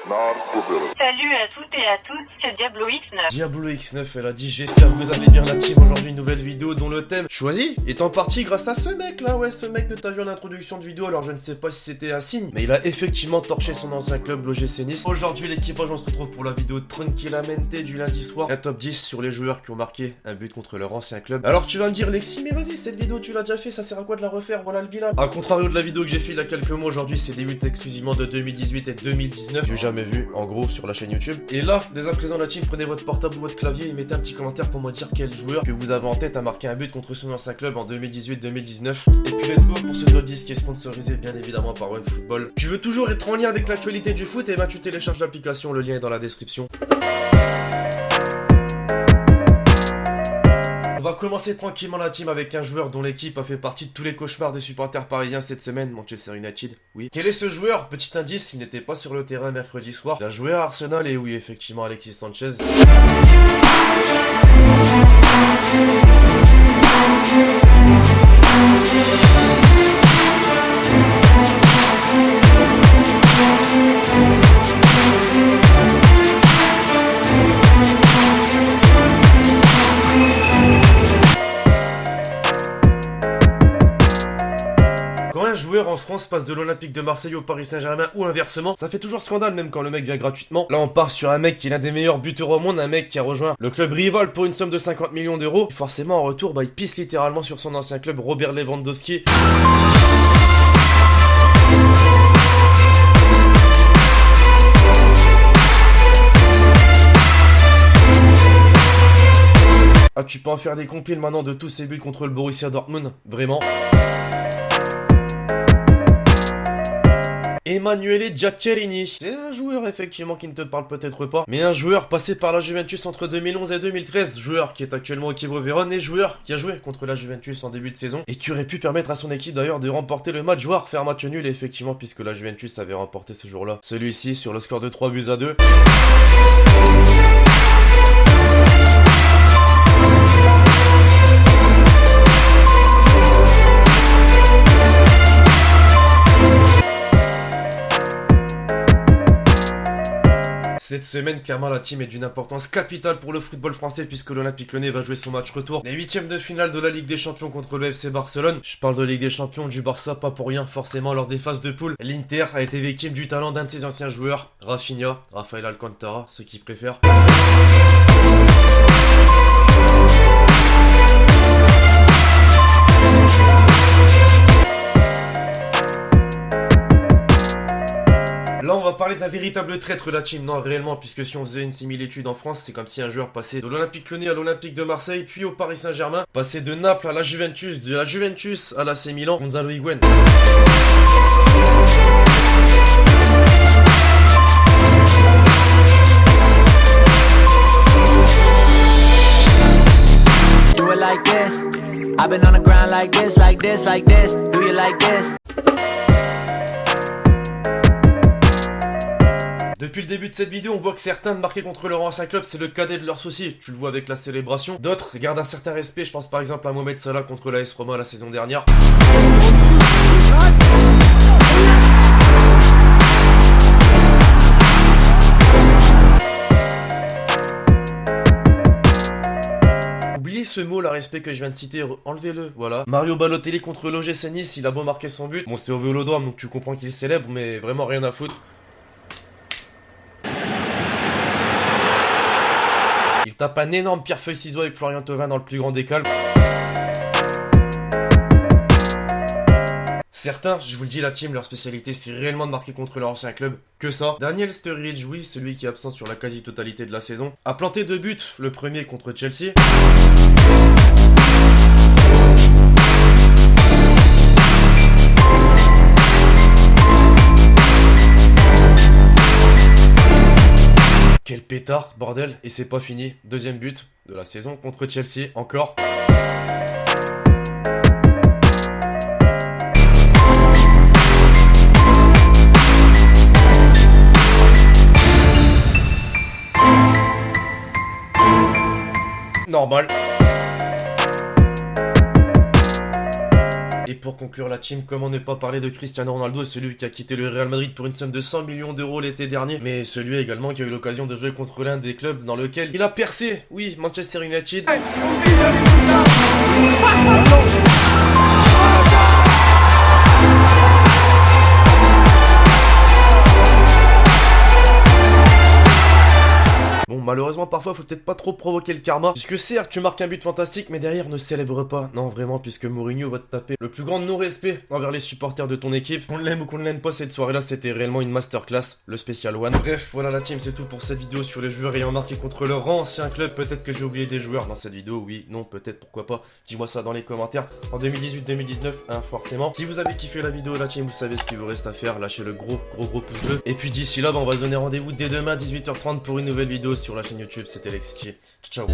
Salut à toutes et à tous, c'est Diablo X9. Diablo X9, elle a dit j'espère que vous allez bien la team. Aujourd'hui une nouvelle vidéo dont le thème choisi est en partie grâce à ce mec là. Ouais, ce mec que t'as vu en introduction de vidéo. Alors je ne sais pas si c'était un signe, mais il a effectivement torché son ancien club, l'OGC Nice. Aujourd'hui l'équipage, on se retrouve pour la vidéo tranquillamente du lundi soir. Un top 10 sur les joueurs qui ont marqué un but contre leur ancien club. Alors tu vas me dire Lexi, mais vas-y, cette vidéo tu l'as déjà fait, ça sert à quoi de la refaire? Voilà le bilan. A contrario de la vidéo que j'ai fait il y a quelques mois, aujourd'hui c'est des buts exclusivement de 2018 et 2019. J'ai jamais vu en gros sur la chaîne YouTube. Et là, dès à présent la team, prenez votre portable ou votre clavier et mettez un petit commentaire pour me dire quel joueur que vous avez en tête a marqué un but contre son ancien club en 2018-2019. Et puis let's go pour ce top 10 qui est sponsorisé bien évidemment par OneFootball. Tu veux toujours être en lien avec l'actualité du foot? Et ben tu télécharges l'application, le lien est dans la description. On va commencer tranquillement la team avec un joueur dont l'équipe a fait partie de tous les cauchemars des supporters parisiens cette semaine, Manchester United. Oui. Quel est ce joueur? Petit indice, il n'était pas sur le terrain mercredi soir. Il a joué à Arsenal et oui, effectivement, Alexis Sanchez. Quand un joueur en France passe de l'Olympique de Marseille au Paris Saint-Germain ou inversement, ça fait toujours scandale même quand le mec vient gratuitement. Là on part sur un mec qui est l'un des meilleurs buteurs au monde, un mec qui a rejoint le club rival pour une somme de 50 millions d'euros. Forcément en retour, il pisse littéralement sur son ancien club Robert Lewandowski. Ah, tu peux en faire des compiles maintenant de tous ces buts contre le Borussia Dortmund, vraiment. Emanuele Giaccherini, c'est un joueur effectivement qui ne te parle peut-être pas, mais un joueur passé par la Juventus entre 2011 et 2013, joueur qui est actuellement au Chievo Vérone et joueur qui a joué contre la Juventus en début de saison et qui aurait pu permettre à son équipe d'ailleurs de remporter le match, voire faire match nul effectivement puisque la Juventus avait remporté ce jour-là. Celui-ci sur le score de 3-2. Cette semaine, clairement, la team est d'une importance capitale pour le football français puisque l'Olympique Lyonnais va jouer son match retour. Les huitièmes de finale de la Ligue des Champions contre le FC Barcelone. Je parle de Ligue des Champions du Barça, pas pour rien, forcément, lors des phases de poule. L'Inter a été victime du talent d'un de ses anciens joueurs, Rafinha, Rafael Alcantara, ceux qui préfèrent. Là on va parler d'un véritable traître la team, non réellement, puisque si on faisait une similitude en France, c'est comme si un joueur passait de l'Olympique Lyonnais à l'Olympique de Marseille, puis au Paris Saint-Germain, passait de Naples à la Juventus, de la Juventus à l'AC Milan, Gonzalo Higuaín. Do it like this. I've been on the ground like this, like this, like this. Do you like this? Depuis le début de cette vidéo, on voit que certains de marquer contre leur ancien club, c'est le cadet de leurs soucis. Tu le vois avec la célébration. D'autres gardent un certain respect. Je pense par exemple à Mohamed Salah contre l'AS Roma la saison dernière. Oubliez ce mot, la respect que je viens de citer, enlevez-le, voilà. Mario Balotelli contre l'OGC Nice, il a beau marquer son but. Bon, c'est au Vélodrome, donc tu comprends qu'il célèbre, mais vraiment rien à foutre. Il tape un énorme pierre-feuille-ciseaux avec Florian Thauvin dans le plus grand des calmes. Certains, je vous le dis la team, leur spécialité c'est réellement de marquer contre leur ancien club, que ça. Daniel Sturridge, oui, celui qui est absent sur la quasi-totalité de la saison, a planté 2 buts, le premier contre Chelsea. Quel pétard, bordel, et c'est pas fini. Deuxième but de la saison contre Chelsea, encore. Normal. Et pour conclure la team, comment ne pas parler de Cristiano Ronaldo, celui qui a quitté le Real Madrid pour une somme de 100 millions d'euros l'été dernier, mais celui également qui a eu l'occasion de jouer contre l'un des clubs dans lequel il a percé, oui, Manchester United. Bon, malheureusement, parfois, faut peut-être pas trop provoquer le karma. Puisque certes, tu marques un but fantastique, mais derrière, ne célèbre pas. Non, vraiment, puisque Mourinho va te taper le plus grand non-respect envers les supporters de ton équipe. Qu'on l'aime ou qu'on ne l'aime pas, cette soirée-là, c'était réellement une masterclass, le Special One. Bref, voilà la team, c'est tout pour cette vidéo sur les joueurs ayant marqué contre leur ancien club. Peut-être que j'ai oublié des joueurs dans cette vidéo, oui, non, peut-être, pourquoi pas. Dis-moi ça dans les commentaires. En 2018-2019, hein, forcément. Si vous avez kiffé la vidéo, la team, vous savez ce qu'il vous reste à faire. Lâchez le gros pouce bleu. Et puis d'ici là, bah, on va se donner rendez-vous dès demain, 18h30, pour une nouvelle vidéo sur la chaîne YouTube. C'était Lexity. Ciao.